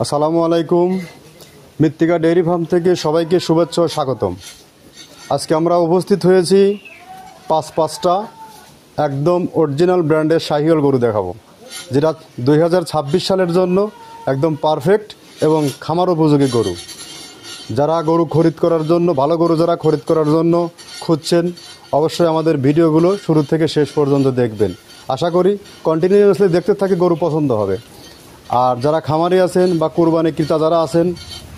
আসসালামু আলাইকুম। মৃত্তিকা ডেইরি ফার্ম থেকে সবাইকে শুভেচ্ছা ও স্বাগতম। আজকে আমরা উপস্থিত হয়েছি পাঁচটা একদম অরিজিনাল ব্র্যান্ডের শাহিওয়াল গরু দেখাবো, যেটা 2026 সালের জন্য একদম পারফেক্ট এবং খামার উপযোগী গরু। যারা গরু খরিদ করার জন্য, ভালো গরু যারা খরিদ করার জন্য খুঁজছেন, অবশ্যই আমাদের ভিডিওগুলো শুরু থেকে শেষ পর্যন্ত দেখবেন। আশা করি কন্টিনিউয়াসলি দেখতে থাকি গরু পছন্দ হবে। আর যারা খামারি আছেন বা কুরবানি ক্রেতা যারা আছেন,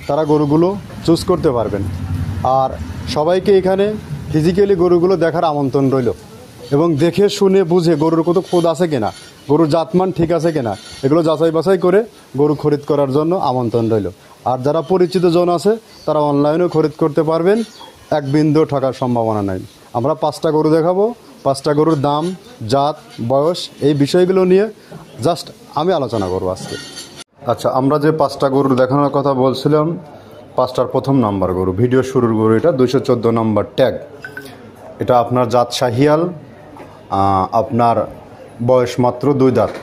তারা গরুগুলো চুজ করতে পারবেন। আর সবাইকে এখানে ফিজিক্যালি গরুগুলো দেখার আমন্ত্রণ রইল, এবং দেখে শুনে বুঝে গরুর কত খোদ আছে কিনা, গরুর জাতমান ঠিক আছে কিনা, এগুলো যাচাই বাছাই করে গরু খরিদ করার জন্য আমন্ত্রণ রইল। আর যারা পরিচিত জন আছে তারা অনলাইনেও খরিদ করতে পারবেন, এক বিন্দু ঠকার সম্ভাবনা নেই। আমরা 5টা গরু দেখাবো, 5টা গরুর দাম, জাত, বয়স, এই বিষয়গুলো নিয়ে জাস্ট আমি আলোচনা করব আজকে। আচ্ছা, আমরা যে 5টা গরুর দেখানোর কথা বলছিলাম, 5টার প্রথম নাম্বার গরু, ভিডিও শুরুর গরু, এটা 214 নম্বর ট্যাগ। এটা আপনার জাত শাহিয়াল, আপনার বয়স মাত্র 2 দাঁত।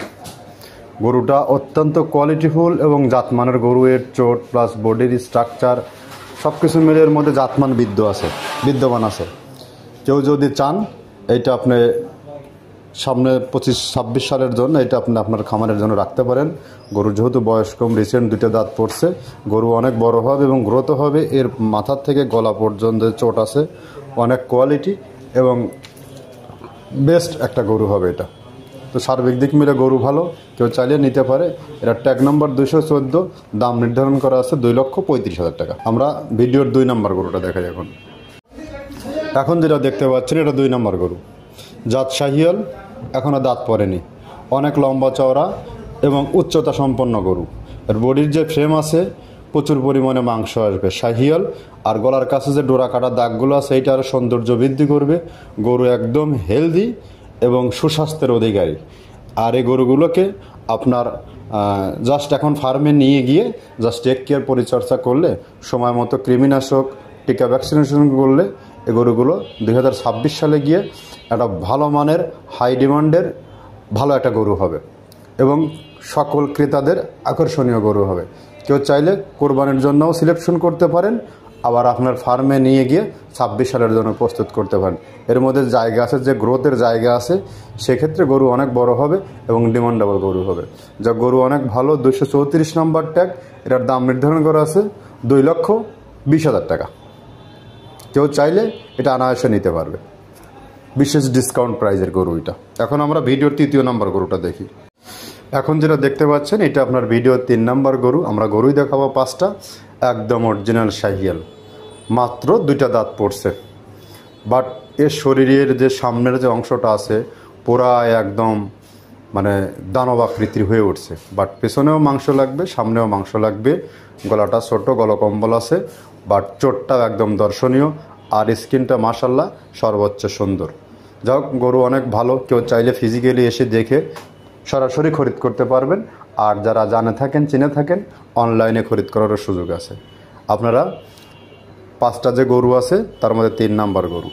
গরুটা অত্যন্ত কোয়ালিটিফুল এবং জাতমানের গরু। এর চোট প্লাস বডির স্ট্রাকচার সব কিছু মিলে এর মধ্যে জাতমান বিদ্যমান আছে। কেউ যদি চান এইটা আপনি সামনে 25-26 সালের জন্য এটা আপনি আপনার খামারের জন্য রাখতে পারেন। গরুর যেহেতু বয়স কম, রিসেন্ট 2টা দাঁত পড়ছে, গরু অনেক বড় হবে এবং গ্রোথ হবে। এর মাথার থেকে গলা পর্যন্ত চোট আছে, অনেক কোয়ালিটি এবং বেস্ট একটা গরু হবে এটা। তো সার্বিক দিক মিলে গরু ভালো, কেউ চাইলে নিতে পারে। এটা ট্যাগ নম্বর 214, দাম নির্ধারণ করা আছে 2,35,000 টাকা। আমরা ভিডিওর 2 নম্বর গরুটা দেখাই। এখন যেটা দেখতে পাচ্ছেন এটা 2 নম্বর গরু, জাত শাহিয়াল, এখনও দাঁত পড়েনি, অনেক লম্বা চওড়া এবং উচ্চতা সম্পন্ন গরু। এর বডির যে ফ্রেম আছে প্রচুর পরিমাণে মাংস আসবে। শাহিয়াল আর গলার কাছে যে ডোরা কাটা দাগগুলো আছে এইটা আরও সৌন্দর্য বৃদ্ধি করবে। গরু একদম হেলদি এবং সুস্বাস্থ্যের অধিকারী। আর এই গরুগুলোকে আপনার জাস্ট এখন ফার্মে নিয়ে গিয়ে জাস্ট টেক কেয়ার, পরিচর্যা করলে, সময় মতো কৃমিনাশক, টিকা, ভ্যাকসিনেশন করলে এই গরুগুলো 2026 সালে গিয়ে একটা ভালো মানের, হাই ডিমান্ডের ভালো একটা গরু হবে এবং সকল ক্রেতাদের আকর্ষণীয় গরু হবে। কেউ চাইলে কোরবানির জন্যও সিলেকশন করতে পারেন, আবার আপনার ফার্মে নিয়ে গিয়ে 26 সালের জন্য প্রস্তুত করতে পারেন। এর মধ্যে জায়গা আছে, যে গ্রোথের জায়গা আছে, সেক্ষেত্রে গরু অনেক বড় হবে এবং ডিমান্ডেবল গরু হবে। যা গরু অনেক ভালো। 234 নম্বর ট্যাগ, এটার দাম নির্ধারণ করা আছে 2,20,000 টাকা। কেউ চাইলে এটা অনায়াসে নিতে পারবে, বিশেষ ডিসকাউন্ট প্রাইজের গরু এটা। এখন আমরা ভিডিওর 3য় নম্বর গরুটা দেখি। এখন যেটা দেখতে পাচ্ছেন এটা আপনার ভিডিওর 3 নম্বর গরু। আমরা গরুই দেখাবো 5টা, একদম অরিজিনাল শাহিয়াল, মাত্র 2টা দাঁত পড়ছে। বাট এর শরীরের যে সামনের যে অংশটা আছে পুরা একদম মানে দানব আকৃতির হয়ে উঠছে। বাট পেছনেও মাংস লাগবে, সামনেও মাংস লাগবে। গলাটা ছোট, গলকম্বল আছে, বাট চোটটাও একদম দর্শনীয়। আর স্কিনটা মাশাল্লাহ সর্বোচ্চ সুন্দর। যাই হোক, গরু অনেক ভালো। কেউ চাইলে ফিজিক্যালি এসে দেখে সরাসরি খরিদ করতে পারবেন। আর যারা জানে থাকেন, চিনে থাকেন, অনলাইনে খরিদ করারও সুযোগ আছে। আপনারা 5টা যে গরু আছে তার মধ্যে 3 নম্বর গরু,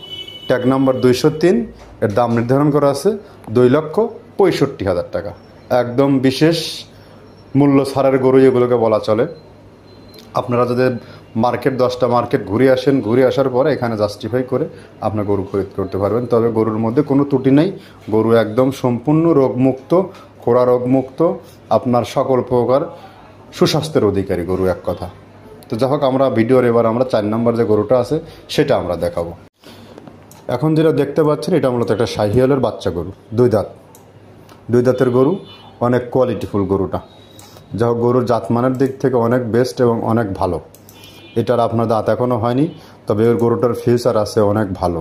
ট্যাগ নম্বর 203, এর দাম নির্ধারণ করা আছে 2,65,000 টাকা। একদম বিশেষ মূল্য ছাড়ের গরু এগুলোকে বলা চলে। আপনারা যদি মার্কেট 10টা মার্কেট ঘুরে আসেন, ঘুরে আসার পরে এখানে জাস্টিফাই করে আপনার গরু খরিদ করতে পারবেন। তবে গরুর মধ্যে কোনো ত্রুটি নেই। গরু একদম সম্পূর্ণ রোগমুক্ত, খোরা রোগমুক্ত, আপনার সকল প্রকার সুস্বাস্থ্যের অধিকারী গরু, এক কথা। তো যাই হোক, আমরা ভিডিওর এবার আমরা 4 নম্বর যে গরুটা আছে সেটা আমরা দেখাবো। এখন যেটা দেখতে পাচ্ছেন এটা মূলত একটা শাহিয়ালের বাচ্চা গরু, 2 দাঁত, 2 দাঁতের গরু, অনেক কোয়ালিটিফুল গরুটা। যা হোক, গরুর জাতমানের দিক থেকে অনেক বেস্ট এবং অনেক ভালো। এটার আপনার দাঁত এখনও হয়নি, তবে ওর গরুটার ফিউচার আছে অনেক ভালো।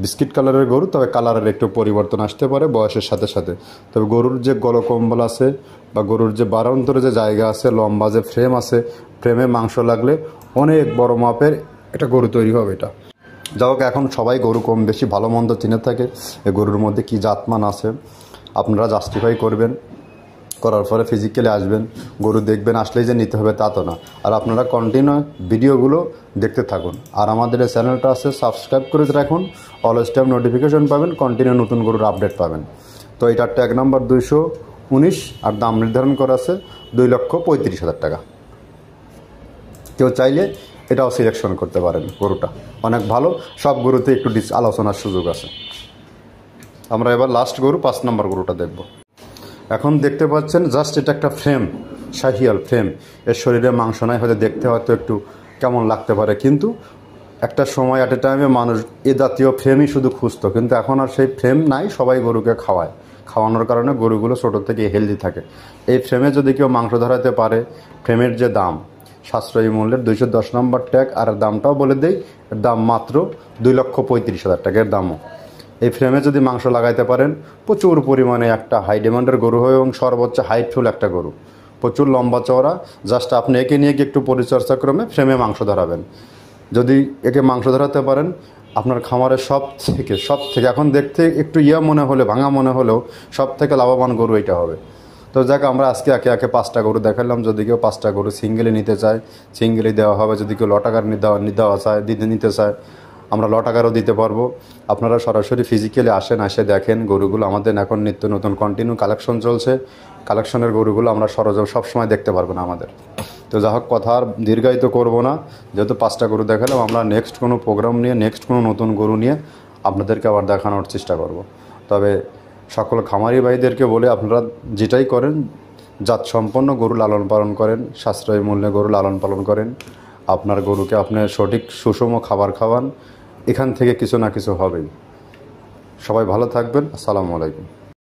বিস্কিট কালারের গরু, তবে কালারের একটু পরিবর্তন আসতে পারে বয়সের সাথে সাথে। তবে গরুর যে গলকম্বল আছে বা গরুর যে বারান্তরে যে জায়গা আছে, লম্বা যে ফ্রেম আছে, ফ্রেমে মাংস লাগলে অনেক বড় মাপের একটা গরু তৈরি হবে এটা। যা হোক, এখন সবাই গরু কম বেশি ভালো মন্দ চিনে থাকে। এই গরুর মধ্যে কী জাতমান আছে আপনারা জাস্টিফাই করবেন, করার পরে ফিজিক্যালি আসবেন, গরু দেখবেন, আসলেই যে নিতে হবে তা তো না। আর আপনারা কন্টিনিউ ভিডিওগুলো দেখতে থাকুন। আর আমাদের এই চ্যানেলটা আছে, সাবস্ক্রাইব করে রাখুন, অলওয়েজ টাইম নোটিফিকেশন পাবেন, কন্টিনিউ নতুন গরুর আপডেট পাবেন। তো এটার ট্যাগ নাম্বার 219 আর দাম নির্ধারণ করা আছে 2,35,000 টাকা। কেউ চাইলে এটাও সিলেকশন করতে পারেন। গরুটা অনেক ভালো, সব গরুতে একটু আলোচনার সুযোগ আছে। আমরা এবার লাস্ট গরু 5 নম্বর গরুটা দেখব। এখন দেখতে পাচ্ছেন জাস্ট এটা একটা ফ্রেম, শাহিয়াল ফ্রেম। এর শরীরে মাংস নাই, হয়তো দেখতে হয়তো একটু কেমন লাগতে পারে, কিন্তু একটা সময় অ্যাট এ টাইমে মানুষ এ জাতীয় ফ্রেমই শুধু খুঁজতো, কিন্তু এখন আর সেই ফ্রেম নাই। সবাই গরুকে খাওয়ায়, খাওয়ানোর কারণে গরুগুলো ছোটো থেকে হেলদি থাকে। এই ফ্রেমে যদি কেউ মাংস ধরাতে পারে, ফ্রেমের যে দাম সাশ্রয়ী মূল্যের 210 নম্বর ট্যাগ, আর দামটাও বলে দেই, এর দাম মাত্র 2,35,000 টাকার দামও। এই ফ্রেমে যদি মাংস লাগাইতে পারেন, প্রচুর পরিমাণে একটা হাই ডিমান্ডের গরু হয় এবং সর্বোচ্চ হাইটফুল একটা গরু, প্রচুর লম্বা চওড়া। জাস্ট আপনি একে নিয়ে গিয়ে একটু পরিচর্যা ক্রমে ফ্রেমে মাংস ধরাবেন। যদি একে মাংস ধরাতে পারেন, আপনার খামারের সব থেকে এখন দেখতে একটু মনে হলে, ভাঙা মনে হলেও সব থেকে লাভবান গরু এটা হবে। তো যাক, আমরা আজকে একে একে 5টা গরু দেখালাম। যদি কেউ 5টা গরু সিঙ্গেলে নিতে চায়, সিঙ্গেলে দেওয়া হবে। যদি কেউ লটাকার নিতে চায়, আমরা লটাকারও দিতে পারবো। আপনারা সরাসরি ফিজিক্যালি আসেন, এসে দেখেন গরুগুলো। আমাদের এখন নিত্য নতুন কন্টিনিউ কালেকশন চলছে। কালেকশনের গরুগুলো আমরা সবসময় দেখতে পারবো না আমাদের। তো যা হোক, কথা আর দীর্ঘায়িত করবো না, যেহেতু 5টা গরু দেখালাম। আমরা নেক্সট কোনো প্রোগ্রাম নিয়ে, নেক্সট কোনো নতুন গরু নিয়ে আপনাদেরকে আবার দেখানোর চেষ্টা করব। তবে সকল খামারি ভাইদেরকে বলে, আপনারা যেটাই করেন, জাতসম্পন্ন গরু লালন পালন করেন, সাশ্রয়ী মূল্যে গরু লালন পালন করেন। আপনার গরুকে আপনি সঠিক সুষম খাবার খাওয়ান, এখান থেকে কিছু না কিছু হবেই। সবাই ভালো থাকবেন। আসসালামু আলাইকুম।